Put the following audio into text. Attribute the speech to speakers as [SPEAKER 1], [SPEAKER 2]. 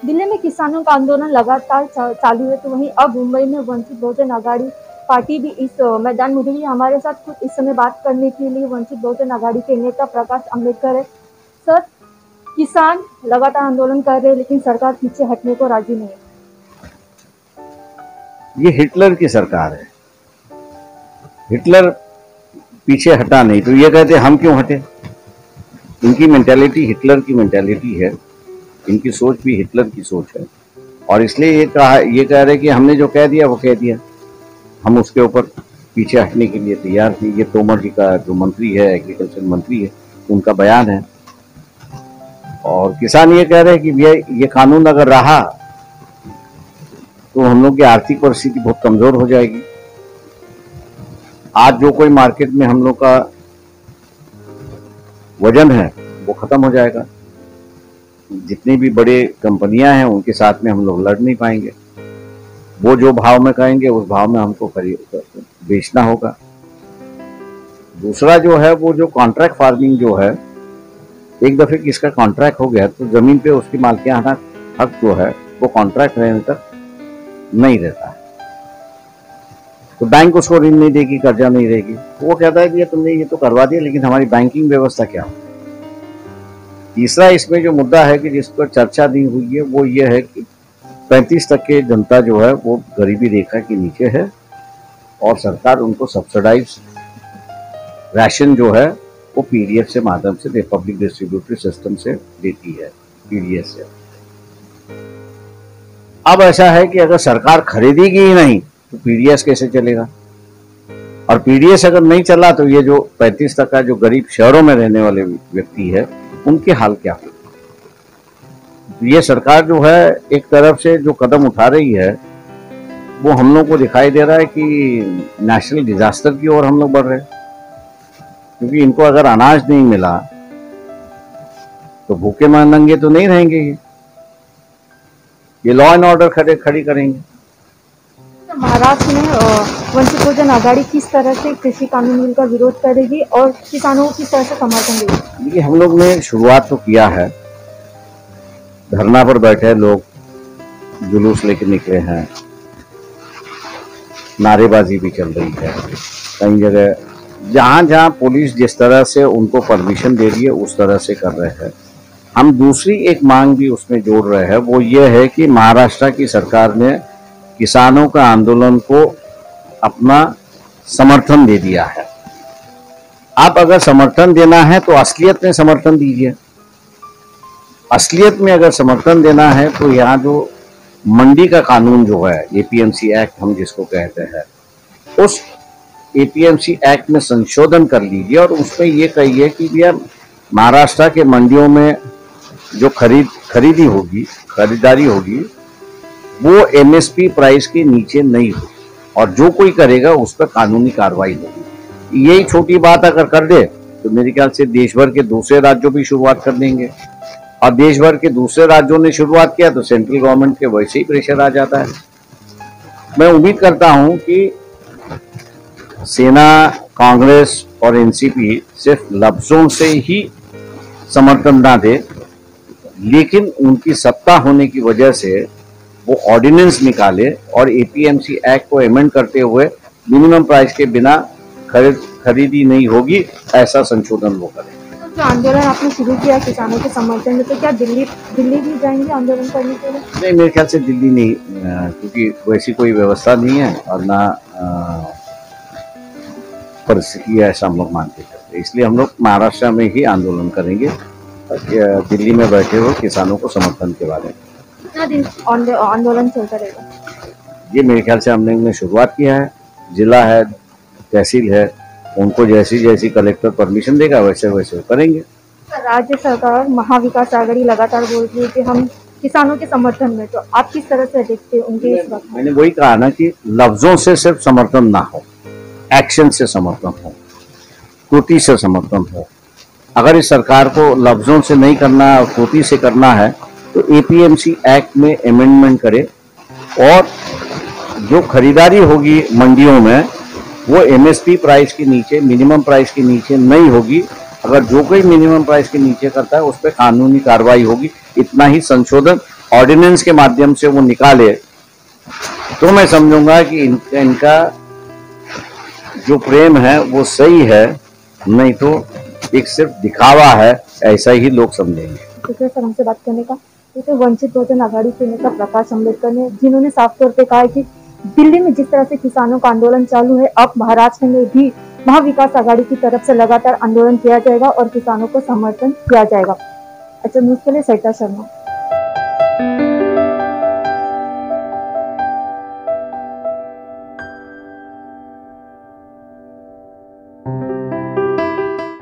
[SPEAKER 1] दिल्ली में किसानों का आंदोलन लगातार चालू है, तो वहीं अब मुंबई में वंचित बहुजन आघाड़ी पार्टी भी इस मैदान में उतरी। हमारे साथ कुछ इस समय बात करने के लिए वंचित बहुजन आघाड़ी के नेता प्रकाश आंबेडकर है। सर, किसान लगातार आंदोलन कर रहे हैं लेकिन सरकार पीछे हटने को राजी नहीं है।
[SPEAKER 2] ये हिटलर की सरकार है। हिटलर पीछे हटा नहीं तो ये कहते हम क्यों हटे। इनकी मेंटालिटी हिटलर की मेंटालिटी है, इनकी सोच भी हिटलर की सोच है और इसलिए ये कह रहे कि हमने जो कह दिया वो कह दिया, हम उसके ऊपर पीछे हटने के लिए तैयार थे। ये तोमर जी का जो मंत्री है, एग्रीकल्चर मंत्री है, उनका बयान है। और किसान ये कह रहे हैं कि भैया ये कानून अगर रहा तो हम लोग की आर्थिक परिस्थिति बहुत कमजोर हो जाएगी। आज जो कोई मार्केट में हम लोग का वजन है वो खत्म हो जाएगा। जितनी भी बड़े कंपनियां हैं उनके साथ में हम लोग लड़ नहीं पाएंगे। वो जो भाव में कहेंगे उस भाव में हमको खरीद बेचना होगा। दूसरा जो है वो जो कॉन्ट्रैक्ट फार्मिंग जो है, एक दफे किसका कॉन्ट्रैक्ट हो गया तो जमीन पे उसकी मालिकाना हक जो है वो कॉन्ट्रैक्ट रहने तक नहीं रहता है। तो बैंक उसको ऋण नहीं देगी, कर्जा नहीं देगी। तो वो कहता है कि तुमने ये तो करवा दिया लेकिन हमारी बैंकिंग व्यवस्था क्या हो। तीसरा इसमें जो मुद्दा है कि जिस पर चर्चा नहीं हुई है वो ये है कि 35% जनता जो है वो गरीबी रेखा के नीचे है और सरकार उनको सब्सिडाइज राशन जो है वो पीडीएस से माध्यम से, पब्लिक डिस्ट्रीब्यूटरी सिस्टम से देती है, पीडीएस से। अब ऐसा है कि अगर सरकार खरीदेगी ही नहीं तो पीडीएस कैसे चलेगा, और पीडीएस अगर नहीं चला तो ये जो 35% जो गरीब शहरों में रहने वाले व्यक्ति है उनके हाल क्या होगा। ये सरकार जो है एक तरफ से जो कदम उठा रही है वो हम लोग को दिखाई दे रहा है कि नेशनल डिजास्टर की ओर हम लोग बढ़ रहे हैं, क्योंकि इनको अगर अनाज नहीं मिला तो भूखे नंगे तो नहीं रहेंगे। ये लॉ एंड ऑर्डर खड़ी करेंगे।
[SPEAKER 1] महाराष्ट्र में वंचित बहुजन आघाड़ी किस तरह से कृषि कानून बिल का विरोध करेगी और किसानों को किस तरह से समर्थन देगी?
[SPEAKER 2] देखिए, हम लोग ने शुरुआत तो किया है, धरना पर बैठे लोग, जुलूस लेके निकले हैं, नारेबाजी भी चल रही है कई जगह। जहां जहां पुलिस जिस तरह से उनको परमिशन दे रही है उस तरह से कर रहे हैं। हम दूसरी एक मांग भी उसमें जोड़ रहे हैं, वो ये है कि महाराष्ट्र की सरकार ने किसानों का आंदोलन को अपना समर्थन दे दिया है। आप अगर समर्थन देना है तो असलियत में समर्थन दीजिए। असलियत में अगर समर्थन देना है तो यहाँ जो मंडी का कानून जो है, एपीएमसी एक्ट हम जिसको कहते हैं, उस एपीएमसी एक्ट में संशोधन कर लीजिए और उसमें ये कहिए कि भैया महाराष्ट्र के मंडियों में जो खरीदारी होगी वो एमएसपी प्राइस के नीचे नहीं होगी और जो कोई करेगा उस पर कानूनी कार्रवाई होगी। यही छोटी बात अगर कर दे तो मेरे ख्याल से देश भर के दूसरे राज्यों भी शुरुआत कर देंगे, और देश भर के दूसरे राज्यों ने शुरुआत किया तो सेंट्रल गवर्नमेंट के वैसे ही प्रेशर आ जाता है। मैं उम्मीद करता हूं कि सेना, कांग्रेस और एनसीपी सिर्फ लफ्जों से ही समर्थन ना दे, लेकिन उनकी सत्ता होने की वजह से वो ऑर्डिनेंस निकाले और एपीएमसी एक्ट को अमेंड करते हुए मिनिमम प्राइस के बिना खरीदी नहीं होगी, ऐसा संशोधन वो करें।
[SPEAKER 1] जो आंदोलन आपने शुरू किया किसानों के समर्थन में, तो क्या दिल्ली भी जाएंगे आंदोलन करने के लिए?
[SPEAKER 2] नहीं, मेरे ख्याल से दिल्ली नहीं, क्योंकि वैसी कोई व्यवस्था नहीं है और ना परिस्थिति ऐसा हम लोग मानते हैं। इसलिए हम लोग महाराष्ट्र में ही आंदोलन करेंगे, दिल्ली में बैठे हुए किसानों को समर्थन के बारे में।
[SPEAKER 1] कितना दिन आंदोलन चलता रहेगा?
[SPEAKER 2] ये मेरे ख्याल से हमने शुरुआत किया है। जिला है, तहसील है, उनको जैसी कलेक्टर परमिशन देगा वैसे वैसे करेंगे।
[SPEAKER 1] राज्य सरकार महाविकास आघाड़ी लगातार बोल रही है कि हम किसानों के समर्थन में, तो आप किस तरह से देखते हैं उनके इस वक्त?
[SPEAKER 2] मैंने वही कहा ना कि लफ्जों से सिर्फ समर्थन ना हो, एक्शन से समर्थन हो, कृति से समर्थन हो। अगर इस सरकार को लफ्जों से नहीं करना और कृति से करना है तो एपीएमसी एक्ट में अमेंडमेंट करे और जो खरीदारी होगी मंडियों में वो एमएसपी प्राइस के नीचे, मिनिमम प्राइस के नीचे नहीं होगी, अगर जो कोई मिनिमम प्राइस के नीचे करता है उस पर कानूनी कार्रवाई होगी। इतना ही संशोधन ऑर्डिनेंस के माध्यम से वो निकाले तो मैं समझूंगा कि इनका जो प्रेम है वो सही है, नहीं तो एक सिर्फ दिखावा है, ऐसा ही लोग समझेंगे।
[SPEAKER 1] शुक्रिया सर हमसे बात करने का। तो वंचित बहुजन आघाड़ी के नेता प्रकाश अम्बेडकर ने, जिन्होंने साफ तौर पे कहा है कि दिल्ली में जिस तरह से किसानों का आंदोलन चालू है, अब महाराष्ट्र में भी महाविकास आघाड़ी की तरफ से लगातार आंदोलन किया जाएगा और किसानों को समर्थन किया जाएगा। अच्छा, न्यूज़ के लिए सरिता शर्मा।